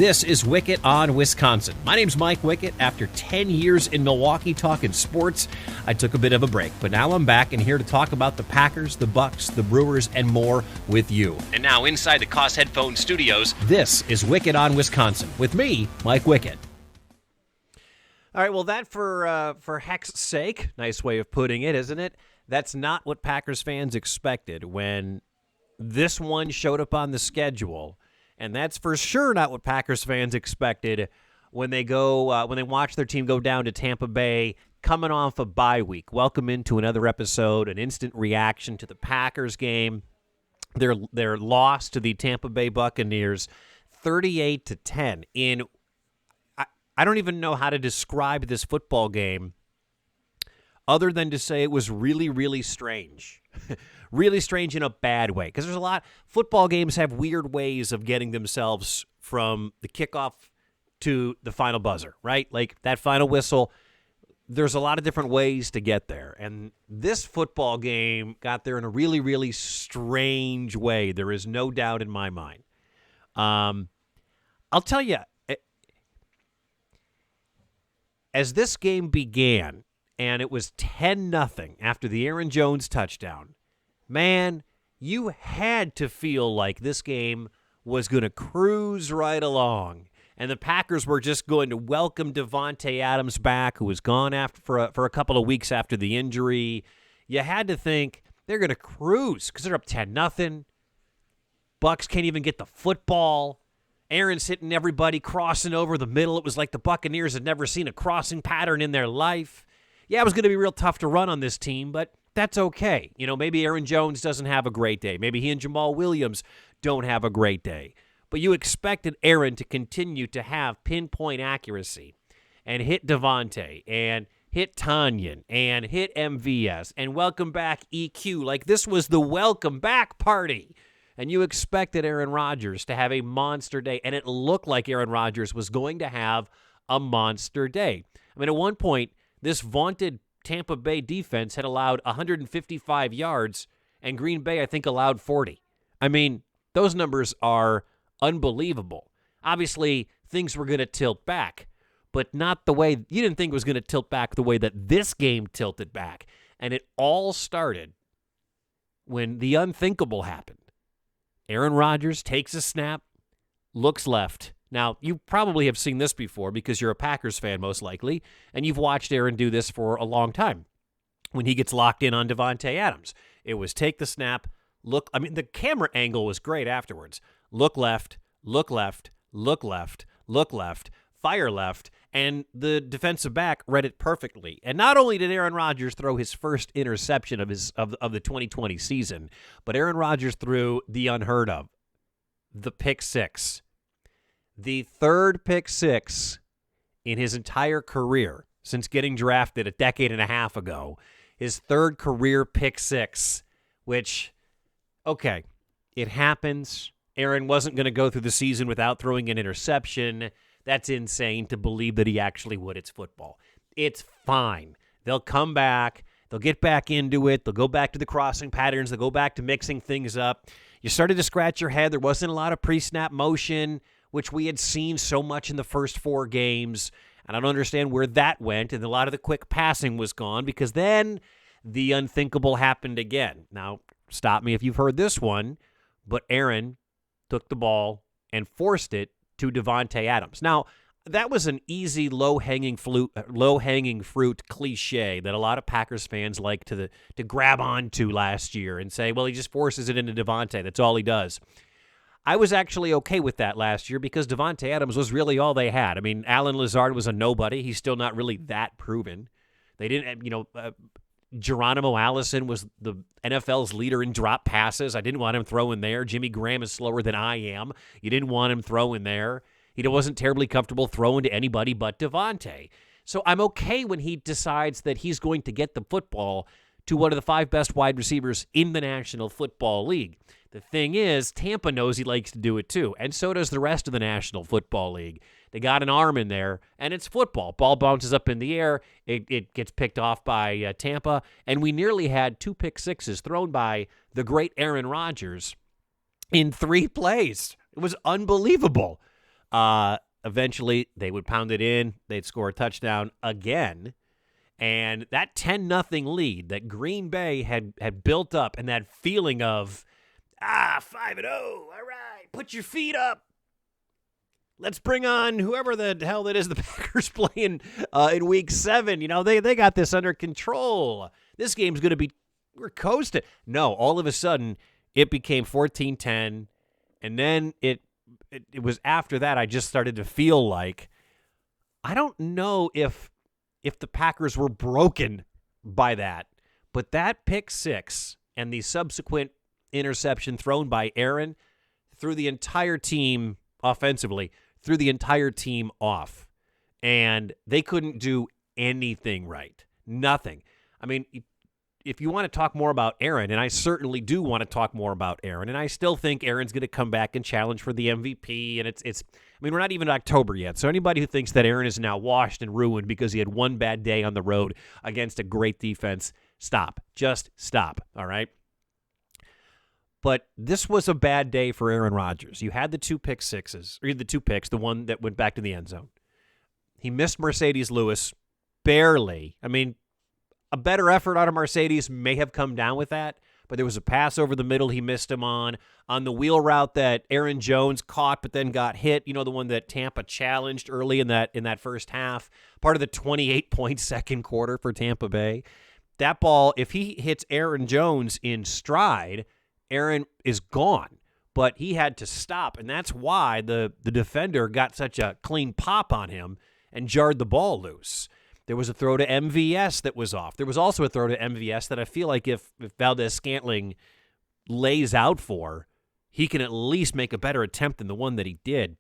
This is Wicket on Wisconsin. My name's Mike Wicket. After 10 years in Milwaukee talking sports, I took a bit of a break, but now I'm back and here to talk about the Packers, the Bucks, the Brewers, and more with you. And now inside the Koss Headphone Studios, this is Wicket on Wisconsin with me, Mike Wicket. All right, well, that for heck's sake, nice way of putting it, isn't it? That's not what Packers fans expected when this one showed up on the schedule. And that's for sure not what Packers fans expected when they watch their team go down to Tampa Bay, coming off a bye week. Welcome into another episode, an instant reaction to the Packers game. Their loss to the Tampa Bay Buccaneers, 38-10. I don't even know how to describe this football game other than to say it was really, really strange. Really strange in a bad way, because there's a lot. Football games have weird ways of getting themselves from the kickoff to the final buzzer, right? Like that final whistle, there's a lot of different ways to get there. And this football game got there in a really, really strange way. There is no doubt in my mind. I'll tell you, as this game began, and it was 10-0 after the Aaron Jones touchdown, man, you had to feel like this game was going to cruise right along, and the Packers were just going to welcome Davante Adams back, who was gone for a couple of weeks after the injury. You had to think they're going to cruise because they're up 10-0. Bucks can't even get the football. Aaron's hitting everybody, crossing over the middle. It was like the Buccaneers had never seen a crossing pattern in their life. Yeah, it was going to be real tough to run on this team, but that's okay. You know, maybe Aaron Jones doesn't have a great day. Maybe he and Jamal Williams don't have a great day. But you expected Aaron to continue to have pinpoint accuracy and hit Davante and hit Tanyan and hit MVS and welcome back EQ. Like this was the welcome back party. And you expected Aaron Rodgers to have a monster day. And it looked like Aaron Rodgers was going to have a monster day. I mean, at one point, this vaunted Tampa Bay defense had allowed 155 yards, and Green Bay, I think, allowed 40. I mean, those numbers are unbelievable. Obviously, things were going to tilt back, but not the way you didn't think it was going to tilt back the way that this game tilted back. And it all started when the unthinkable happened. Aaron Rodgers takes a snap, looks left. Now, you probably have seen this before because you're a Packers fan, most likely, and you've watched Aaron do this for a long time. When he gets locked in on Davante Adams, it was take the snap, look. I mean, the camera angle was great afterwards. Look left, look left, look left, look left, fire left, and the defensive back read it perfectly. And not only did Aaron Rodgers throw his first interception of the 2020 season, but Aaron Rodgers threw the unheard of, the pick six. The third pick six in his entire career since getting drafted a decade and a half ago. His third career pick six, which, okay, it happens. Aaron wasn't going to go through the season without throwing an interception. That's insane to believe that he actually would. It's football. It's fine. They'll come back. They'll get back into it. They'll go back to the crossing patterns. They'll go back to mixing things up. You started to scratch your head. There wasn't a lot of pre-snap motion, which we had seen so much in the first four games. And I don't understand where that went. And a lot of the quick passing was gone because then the unthinkable happened again. Now, stop me if you've heard this one, but Aaron took the ball and forced it to Davante Adams. Now, that was an easy, low-hanging fruit cliche that a lot of Packers fans like to grab onto last year and say, well, he just forces it into Davante. That's all he does. I was actually okay with that last year because Davante Adams was really all they had. I mean, Allen Lazard was a nobody. He's still not really that proven. They didn't, Geronimo Allison was the NFL's leader in drop passes. I didn't want him throwing there. Jimmy Graham is slower than I am. You didn't want him throwing there. He wasn't terribly comfortable throwing to anybody but Davante. So I'm okay when he decides that he's going to get the football to one of the 5 best wide receivers in the National Football League. The thing is, Tampa knows he likes to do it too, and so does the rest of the National Football League. They got an arm in there, and it's football. Ball bounces up in the air. It gets picked off by Tampa, and we nearly had 2 pick sixes thrown by the great Aaron Rodgers in 3 plays. It was unbelievable. Eventually, they would pound it in. They'd score a touchdown again. And that 10-0 lead that Green Bay had built up, and that feeling of, 5-0, all right, put your feet up. Let's bring on whoever the hell that is the Packers playing in Week 7. They got this under control. This game's going to be, we're coasting. No, all of a sudden, it became 14-10, and then it was after that I just started to feel like, I don't know if the Packers were broken by that, but that pick six and the subsequent interception thrown by Aaron threw the entire team offensively, threw the entire team off, and they couldn't do anything right. Nothing. I mean, if you want to talk more about Aaron, and I certainly do want to talk more about Aaron, and I still think Aaron's going to come back and challenge for the MVP, and it's I mean, we're not even in October yet, so anybody who thinks that Aaron is now washed and ruined because he had one bad day on the road against a great defense, stop. Just stop, all right? But this was a bad day for Aaron Rodgers. You had the two pick sixes, or the two picks, the one that went back to the end zone. He missed Mercedes Lewis barely. I mean, a better effort out of Mercedes may have come down with that, but there was a pass over the middle he missed him on the wheel route that Aaron Jones caught but then got hit, the one that Tampa challenged early in that first half, part of the 28-point second quarter for Tampa Bay. That ball, if he hits Aaron Jones in stride, Aaron is gone, but he had to stop, and that's why the defender got such a clean pop on him and jarred the ball loose. There was a throw to MVS that was off. There was also a throw to MVS that I feel like if Valdez-Scantling lays out for, he can at least make a better attempt than the one that he did.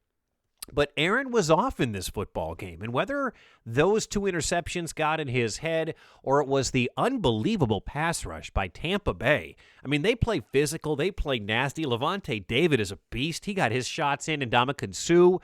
But Aaron was off in this football game, and whether those two interceptions got in his head or it was the unbelievable pass rush by Tampa Bay, I mean, they play physical, they play nasty. Levante David is a beast. He got his shots in, and Ndamukong Suh,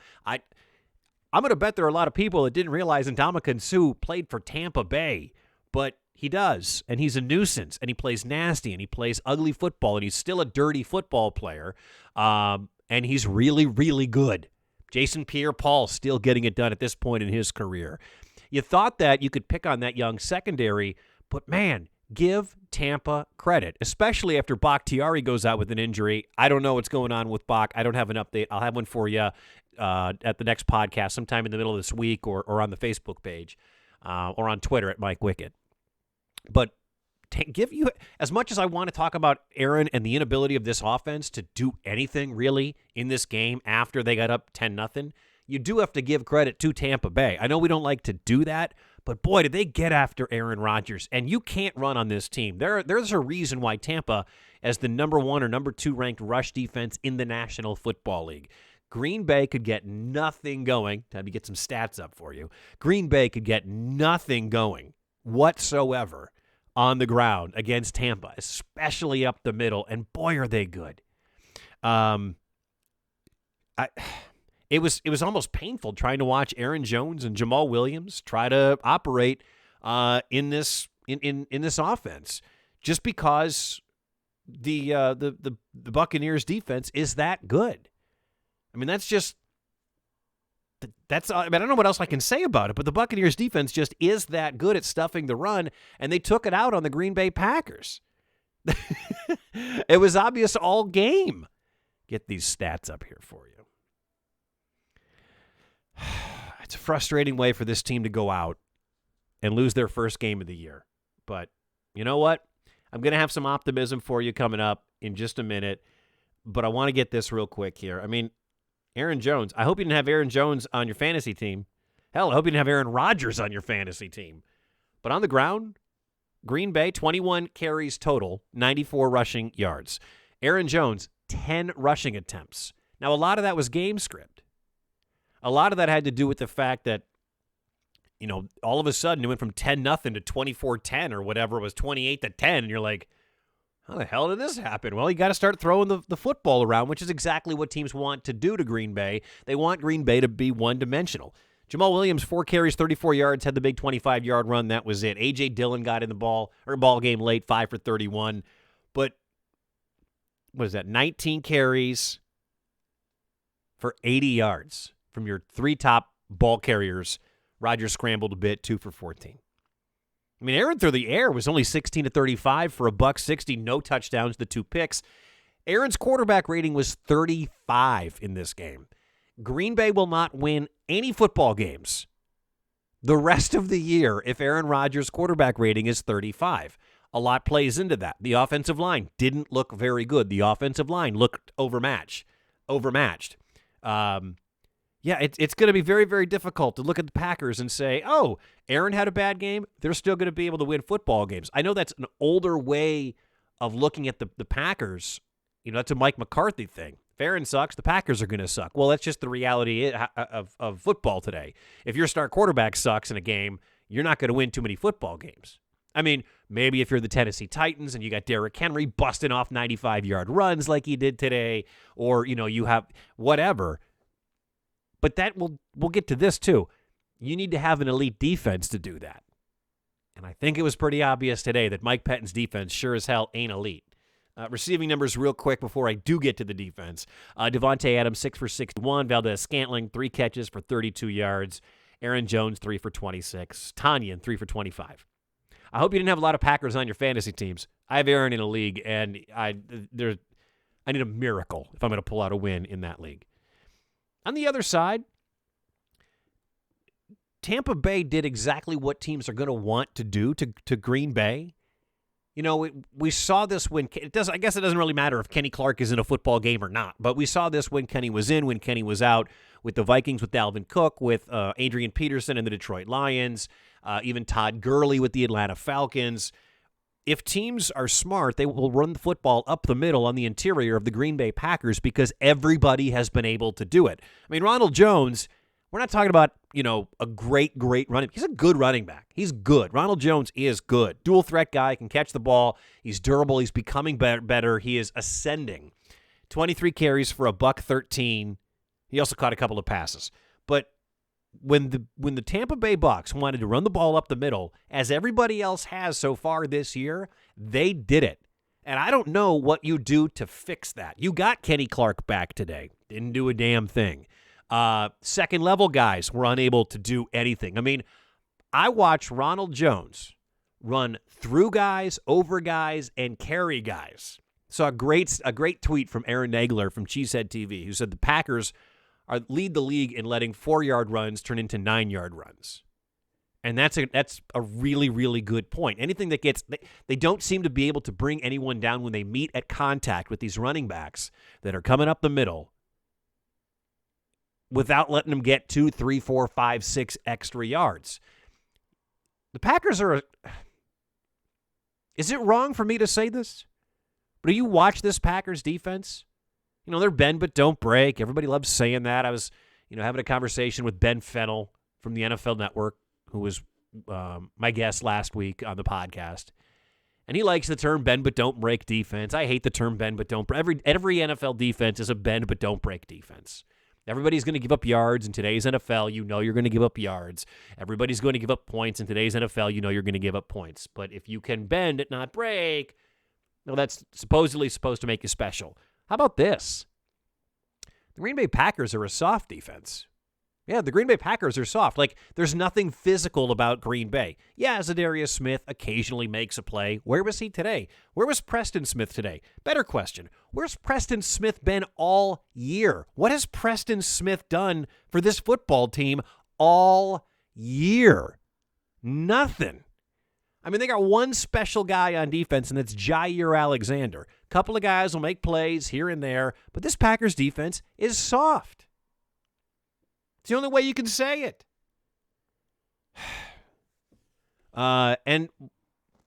I'm going to bet there are a lot of people that didn't realize Ndamukong Suh played for Tampa Bay, but he does, and he's a nuisance, and he plays nasty, and he plays ugly football, and he's still a dirty football player, and he's really, really good. Jason Pierre-Paul still getting it done at this point in his career. You thought that you could pick on that young secondary, but man, give Tampa credit, especially after Bakhtiari goes out with an injury. I don't know what's going on with Bach. I don't have an update. I'll have one for you at the next podcast sometime in the middle of this week or on the Facebook page or on Twitter at Mike Wicket. But give you, as much as I want to talk about Aaron and the inability of this offense to do anything really in this game after they got up 10-0, you do have to give credit to Tampa Bay. I know we don't like to do that, but boy, did they get after Aaron Rodgers. And you can't run on this team. There's a reason why Tampa, as the number 1 or number 2 ranked rush defense in the National Football League, Green Bay could get nothing going. Time to get some stats up for you. Green Bay could get nothing going whatsoever on the ground against Tampa, especially up the middle, and boy, are they good. It was almost painful trying to watch Aaron Jones and Jamal Williams try to operate in this offense, just because the Buccaneers defense is that good. I mean, that's I don't know what else I can say about it, but the Buccaneers defense just is that good at stuffing the run, and they took it out on the Green Bay Packers. It was obvious all game. Get these stats up here for you. It's a frustrating way for this team to go out and lose their first game of the year. But you know what? I'm going to have some optimism for you coming up in just a minute, but I want to get this real quick here. I mean, Aaron Jones. I hope you didn't have Aaron Jones on your fantasy team. Hell, I hope you didn't have Aaron Rodgers on your fantasy team. But on the ground, Green Bay, 21 carries total, 94 rushing yards. Aaron Jones, 10 rushing attempts. Now, a lot of that was game script. A lot of that had to do with the fact that, all of a sudden it went from 10-0 to 24-10 or whatever. It was 28-10, and you're like, how the hell did this happen? Well, you got to start throwing the football around, which is exactly what teams want to do to Green Bay. They want Green Bay to be one-dimensional. Jamal Williams, 4 carries, 34 yards, had the big 25-yard run. That was it. A.J. Dillon got in the ball game late, 5 for 31. But what is that, 19 carries for 80 yards from your three top ball carriers. Rodgers scrambled a bit, 2 for 14. I mean, Aaron through the air was only 16 to 35 for $160, no touchdowns, the 2 picks. Aaron's quarterback rating was 35 in this game. Green Bay will not win any football games the rest of the year if Aaron Rodgers' quarterback rating is 35. A lot plays into that. The offensive line didn't look very good. The offensive line looked overmatched. It's going to be very, very difficult to look at the Packers and say, oh, Aaron had a bad game. They're still going to be able to win football games. I know that's an older way of looking at the Packers. That's a Mike McCarthy thing. If Aaron sucks, the Packers are going to suck. Well, that's just the reality of football today. If your star quarterback sucks in a game, you're not going to win too many football games. I mean, maybe if you're the Tennessee Titans and you got Derrick Henry busting off 95-yard runs like he did today, or, you have whatever. But that we'll get to this too. You need to have an elite defense to do that. And I think it was pretty obvious today that Mike Pettine's defense sure as hell ain't elite. Receiving numbers real quick before I do get to the defense. Devontae Adams, 6 for 61. Valdez-Scantling, 3 catches for 32 yards. Aaron Jones, 3 for 26. Tanyan, 3 for 25. I hope you didn't have a lot of Packers on your fantasy teams. I have Aaron in a league, and I need a miracle if I'm going to pull out a win in that league. On the other side, Tampa Bay did exactly what teams are going to want to do to Green Bay. We saw this when I guess it doesn't really matter if Kenny Clark is in a football game or not, but we saw this when Kenny was in, when Kenny was out, with the Vikings, with Dalvin Cook, with Adrian Peterson and the Detroit Lions, even Todd Gurley with the Atlanta Falcons. If teams are smart, they will run the football up the middle on the interior of the Green Bay Packers because everybody has been able to do it. I mean, Ronald Jones, we're not talking about, a great running. He's a good running back. He's good. Ronald Jones is good. Dual threat guy, can catch the ball. He's durable. He's becoming better. He is ascending. 23 carries for $113. He also caught a couple of passes. But when the Tampa Bay Bucs wanted to run the ball up the middle, as everybody else has so far this year, they did it. And I don't know what you do to fix that. You got Kenny Clark back today. Didn't do a damn thing. Second-level guys were unable to do anything. I mean, I watched Ronald Jones run through guys, over guys, and carry guys. Saw a great tweet from Aaron Nagler from Cheesehead TV, who said the Packers lead the league in letting 4-yard runs turn into 9-yard runs. And that's a really, really good point. Anything that they don't seem to be able to bring anyone down when they meet at contact with these running backs that are coming up the middle without letting them get 2, 3, 4, 5, 6 extra yards. The Packers are is it wrong for me to say this? But do you watch this Packers defense? They're bend but don't break. Everybody loves saying that. I was, having a conversation with Ben Fennell from the NFL Network, who was my guest last week on the podcast. And he likes the term bend but don't break defense. I hate the term bend but don't break. Every NFL defense is a bend but don't break defense. Everybody's going to give up yards in today's NFL. You're going to give up yards. Everybody's going to give up points in today's NFL. You're going to give up points. But if you can bend and not break, that's supposedly supposed to make you special. How about this? The Green Bay Packers are a soft defense. Yeah, the Green Bay Packers are soft. Like, there's nothing physical about Green Bay. Yeah, Zadarius Smith occasionally makes a play. Where was he today? Where was Preston Smith today? Better question. Where's Preston Smith been all year? What has Preston Smith done for this football team all year? Nothing. I mean, they got one special guy on defense, and that's Jair Alexander. A couple of guys will make plays here and there, but this Packers defense is soft. It's the only way you can say it. And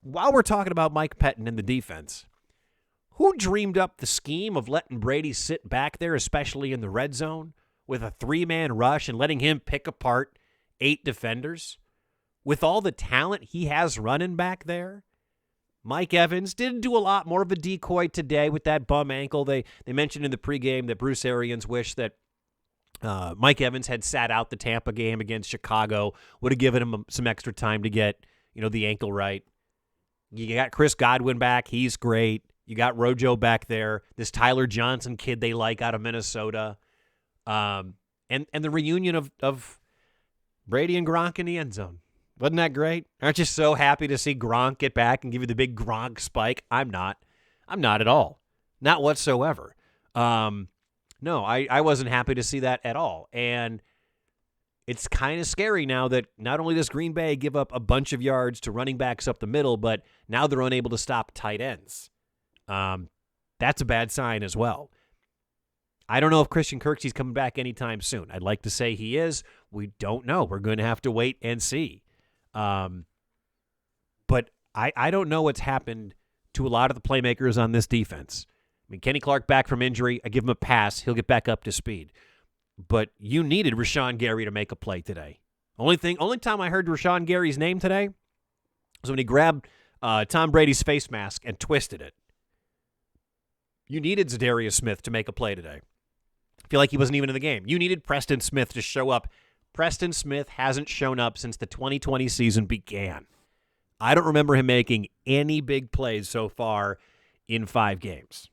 while we're talking about Mike Pettin and the defense, who dreamed up the scheme of letting Brady sit back there, especially in the red zone, with a 3-man rush and letting him pick apart 8 defenders? With all the talent he has running back there? Mike Evans didn't do a lot, more of a decoy today with that bum ankle. They mentioned in the pregame that Bruce Arians wished that Mike Evans had sat out the Tampa game against Chicago, would have given him some extra time to get, the ankle right. You got Chris Godwin back. He's great. You got Rojo back there. This Tyler Johnson kid they like out of Minnesota. And And the reunion of Brady and Gronk in the end zone. Wasn't that great? Aren't you so happy to see Gronk get back and give you the big Gronk spike? I'm not. I'm not at all. Not whatsoever. No, I wasn't happy to see that at all. And it's kind of scary now that not only does Green Bay give up a bunch of yards to running backs up the middle, but now they're unable to stop tight ends. That's a bad sign as well. I don't know if Christian Kirksey's coming back anytime soon. I'd like to say he is. We don't know. We're going to have to wait and see. But I don't know what's happened to a lot of the playmakers on this defense. I mean, Kenny Clark back from injury. I give him a pass. He'll get back up to speed. But you needed Rashawn Gary to make a play today. Only time I heard Rashawn Gary's name today was when he grabbed Tom Brady's face mask and twisted it. You needed Zadarius Smith to make a play today. I feel like he wasn't even in the game. You needed Preston Smith to show up. Preston Smith hasn't shown up since the 2020 season began. I don't remember him making any big plays so far in 5 games.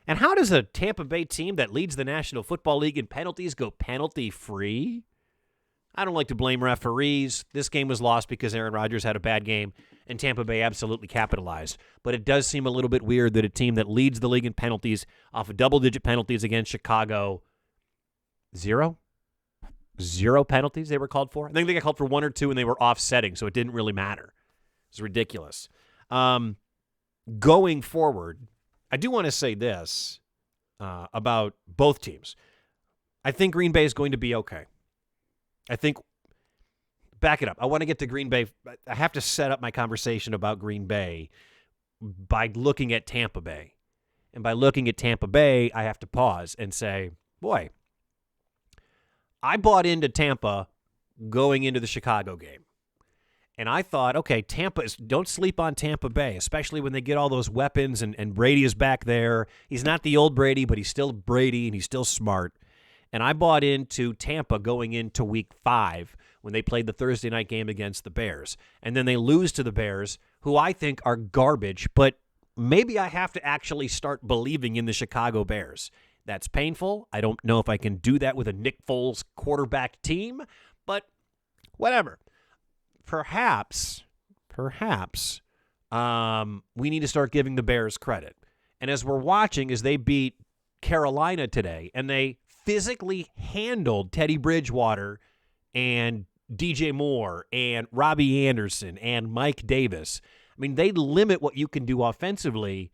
And how does a Tampa Bay team that leads the National Football League in penalties go penalty-free? I don't like to blame referees. This game was lost because Aaron Rodgers had a bad game, and Tampa Bay absolutely capitalized. But it does seem a little bit weird that a team that leads the league in penalties off of double-digit penalties against Chicago, zero penalties they were called for. I think they got called for 1 or 2, and they were offsetting, so it didn't really matter. It's ridiculous. Going forward, I do want to say this about both teams. I think Green Bay is going to be okay. Back it up. I want to get to Green Bay. I have to set up my conversation about Green Bay by looking at Tampa Bay. And by looking at Tampa Bay, I have to pause and say, boy, I bought into Tampa going into the Chicago game. And I thought, okay, don't sleep on Tampa Bay, especially when they get all those weapons and Brady is back there. He's not the old Brady, but he's still Brady and he's still smart. And I bought into Tampa going into week 5 when they played the Thursday night game against the Bears. And then they lose to the Bears, who I think are garbage, but maybe I have to actually start believing in the Chicago Bears. That's painful. I don't know if I can do that with a Nick Foles quarterback team, but whatever. Perhaps, we need to start giving the Bears credit. And as we're watching, as they beat Carolina today, and they physically handled Teddy Bridgewater and DJ Moore and Robbie Anderson and Mike Davis. I mean, they limit what you can do offensively.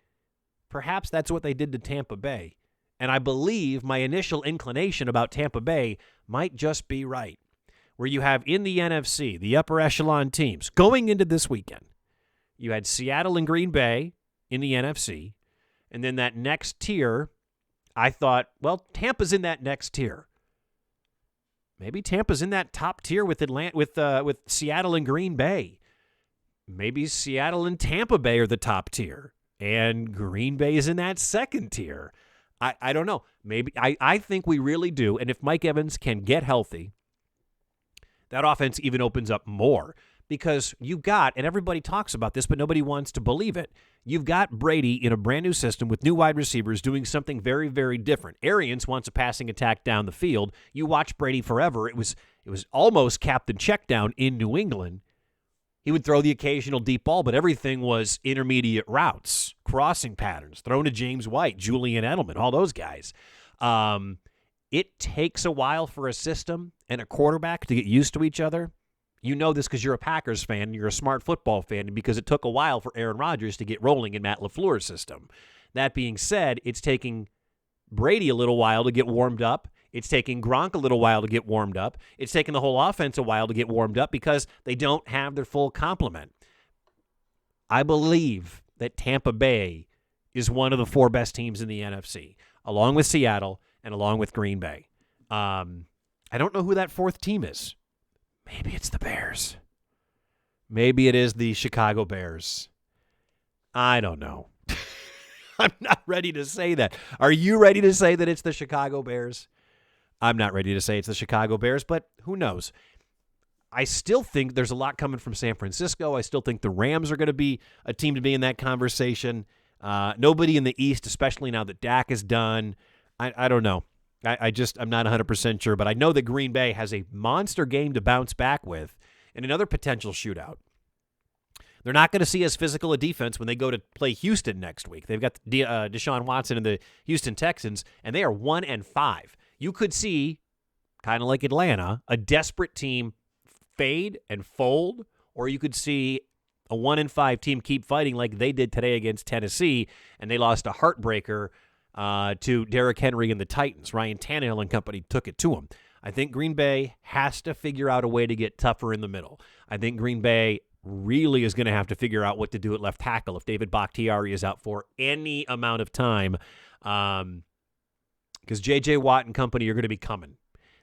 Perhaps that's what they did to Tampa Bay. And I believe my initial inclination about Tampa Bay might just be right. Where you have in the NFC, the upper echelon teams, going into this weekend, you had Seattle and Green Bay in the NFC, and then that next tier, I thought, well, Tampa's in that next tier. Maybe Tampa's in that top tier with Seattle and Green Bay. Maybe Seattle and Tampa Bay are the top tier, and Green Bay is in that second tier. I don't know. Maybe I think we really do, and if Mike Evans can get healthy, that offense even opens up more because you've got, and everybody talks about this, but nobody wants to believe it, you've got Brady in a brand new system with new wide receivers doing something very, very different. Arians wants a passing attack down the field. You watch Brady forever. It was almost Captain Checkdown in New England. He would throw the occasional deep ball, but everything was intermediate routes, crossing patterns, thrown to James White, Julian Edelman, all those guys. It takes a while for a system and a quarterback to get used to each other. You know this because you're a Packers fan and you're a smart football fan, and because it took a while for Aaron Rodgers to get rolling in Matt LaFleur's system. That being said, it's taking Brady a little while to get warmed up. It's taking Gronk a little while to get warmed up. It's taking the whole offense a while to get warmed up because they don't have their full complement. I believe that Tampa Bay is one of the 4 best teams in the NFC, along with Seattle and along with Green Bay. I don't know who that 4th team is. Maybe it's the Bears. Maybe it is the Chicago Bears. I don't know. I'm not ready to say that. Are you ready to say that it's the Chicago Bears? I'm not ready to say it's the Chicago Bears, but who knows? I still think there's a lot coming from San Francisco. I still think the Rams are going to be a team to be in that conversation. Nobody in the East, especially now that Dak is done. I don't know. I'm not 100% sure, but I know that Green Bay has a monster game to bounce back with and another potential shootout. They're not going to see as physical a defense when they go to play Houston next week. They've got Deshaun Watson and the Houston Texans, and they are 1-5. You could see, kind of like Atlanta, a desperate team fade and fold, or you could see a 1-5 team keep fighting like they did today against Tennessee, and they lost a heartbreaker to Derrick Henry and the Titans. Ryan Tannehill and company took it to him. I think Green Bay has to figure out a way to get tougher in the middle. I think Green Bay really is going to have to figure out what to do at left tackle if David Bakhtiari is out for any amount of time, because J.J. Watt and company are going to be coming.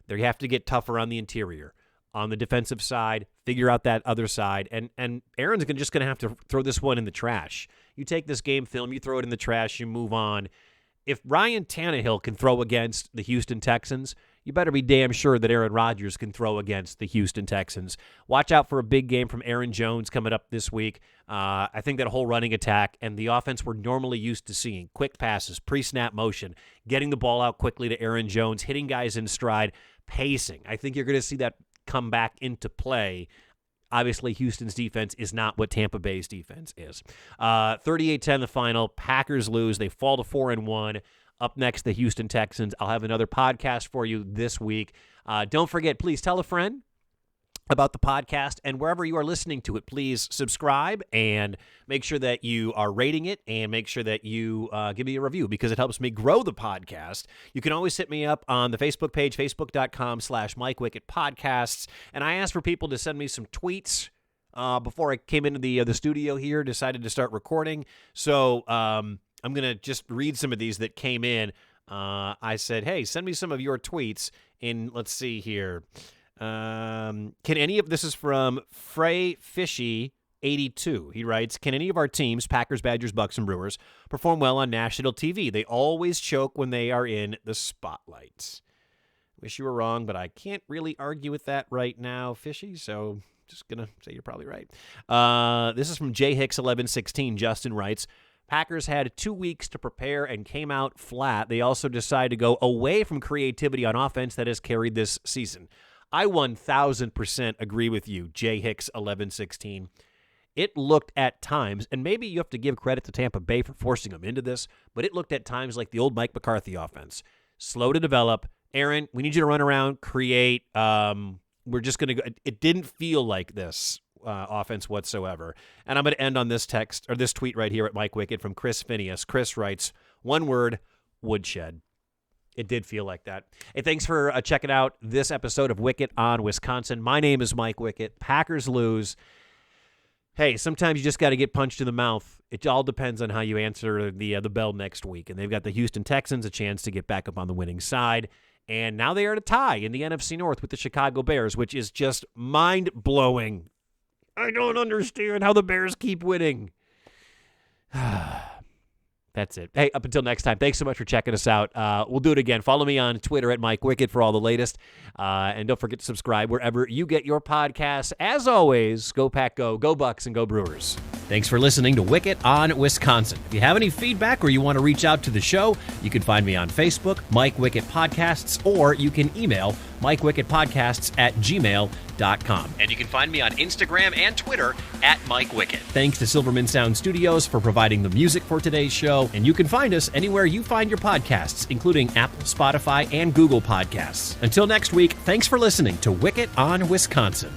They have to get tougher on the interior. On the defensive side, figure out that other side, and Aaron's just going to have to throw this one in the trash. You take this game film, you throw it in the trash, you move on. If Ryan Tannehill can throw against the Houston Texans, you better be damn sure that Aaron Rodgers can throw against the Houston Texans. Watch out for a big game from Aaron Jones coming up this week. I think that whole running attack and the offense we're normally used to seeing, quick passes, pre-snap motion, getting the ball out quickly to Aaron Jones, hitting guys in stride, pacing. I think you're going to see that come back into play. Obviously, Houston's defense is not what Tampa Bay's defense is. 38-10 the final. Packers lose. They fall to 4-1. Up next, the Houston Texans. I'll have another podcast for you this week. Don't forget, please tell a friend about the podcast, and wherever you are listening to it, please subscribe and make sure that you are rating it and make sure that you give me a review because it helps me grow the podcast. You can always hit me up on the Facebook page, facebook.com/Mike Wicket Podcasts, and I asked for people to send me some tweets before I came into the studio here, decided to start recording. So I'm going to just read some of these that came in. I said, hey, send me some of your tweets, and let's see here. This is from Frey Fishy 82. He writes, can any of our teams, Packers, Badgers, Bucks, and Brewers, perform well on national TV? They always choke when they are in the spotlight. Wish you were wrong, but I can't really argue with that right now, Fishy, so just going to say you're probably right. This is from J Hicks 1116. Justin writes, Packers had 2 weeks to prepare and came out flat. They also decided to go away from creativity on offense that has carried this season. I 1,000% agree with you, J Hicks 1116. It looked at times, and maybe you have to give credit to Tampa Bay for forcing them into this, but it looked at times like the old Mike McCarthy offense. Slow to develop. Aaron, we need you to run around, create. We're just going to go. It didn't feel like this offense whatsoever. And I'm going to end on this text or this tweet right here at Mike Wicket from Chris Phineas. Chris writes, one word, woodshed. It did feel like that. Hey, thanks for checking out this episode of Wicket on Wisconsin. My name is Mike Wicket. Packers lose. Hey, sometimes you just got to get punched in the mouth. It all depends on how you answer the bell next week. And they've got the Houston Texans a chance to get back up on the winning side. And now they are at a tie in the NFC North with the Chicago Bears, which is just mind-blowing. I don't understand how the Bears keep winning. That's it. Hey, up until next time, thanks so much for checking us out. We'll do it again. Follow me on Twitter at Mike Wicket for all the latest. And don't forget to subscribe wherever you get your podcasts. As always, go Pack, go Bucks, and go Brewers. Thanks for listening to Wicket on Wisconsin. If you have any feedback or you want to reach out to the show, you can find me on Facebook, Mike Wicket Podcasts, or you can email MikeWicketPodcasts@gmail.com. And you can find me on Instagram and Twitter at Mike Wicket. Thanks to Silverman Sound Studios for providing the music for today's show. And you can find us anywhere you find your podcasts, including Apple, Spotify, and Google Podcasts. Until next week, thanks for listening to Wicket on Wisconsin.